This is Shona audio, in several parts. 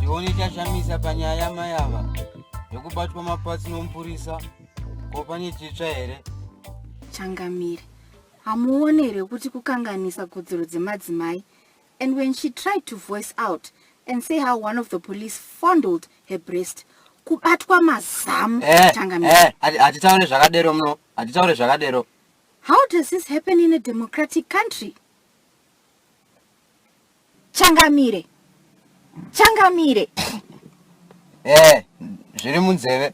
ndione chashamisa panyaya yamai ava yekubatwa mapatsi nomupurisa ko pane chitsva here? Changamire, hamuone here kuti kukanganisa kodzero dzemadzimai? And when she tried to voice out and say how one of the police fondled her breast, kubatwa mazamu. Changamire. Hatitaure zvakadero muno. Hatitaure zvakadero. How does this happen in a democratic country? Changamire. Changamire. Zviri munzeve.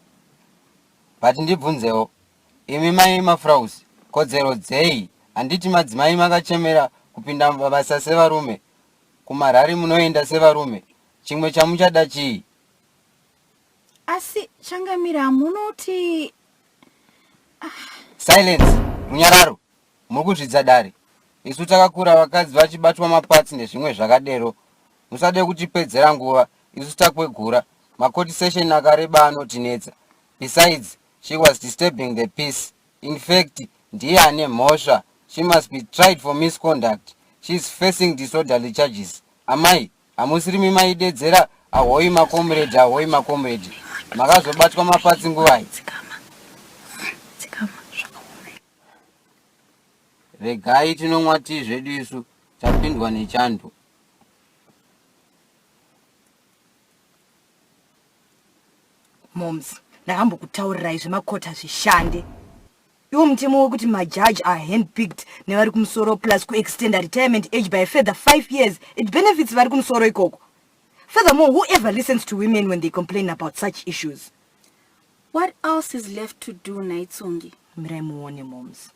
But ndibvunzewo. Imi mai mafrausi, kodzero dzei? Handiti madzimai makachemera kupinda mabasa sevarume. Kumarari munoenda sevarume. Chimwe chamuchada chii? Asi Changamire hamunoti... Silence. Munyararo. Murikuzvidza dare. Isu takakura vakadzi vachibatwa mapatsi nezvimwe zvakadero. Musade kutipedzera nguva. Isu takwegura. Makoti session akareba anotinetsa. Besides, she was disturbing the peace. In fact, ndiye ane mhosva. She must be tried for misconduct. She is facing disorderly charges. Amai, hamusiri maidedzera ahoi makomrade, ahoi makomrade. Makazobatwa mapatsi nguvai. Regai tinomwa tii zvedu isu tapindwa nechando. Moms, ndakambokutaurirai zvemakota zvishande. Iwo mutemo wekuti majaji are handpicked nevari kumusoro plus kuextend retirement age by a further 5 years. It benefits vari kumusoro ikoko. Furthermore, whoever listens to women when they complain about such issues? What else is left to do, Naitsongi? Mirai muone, moms.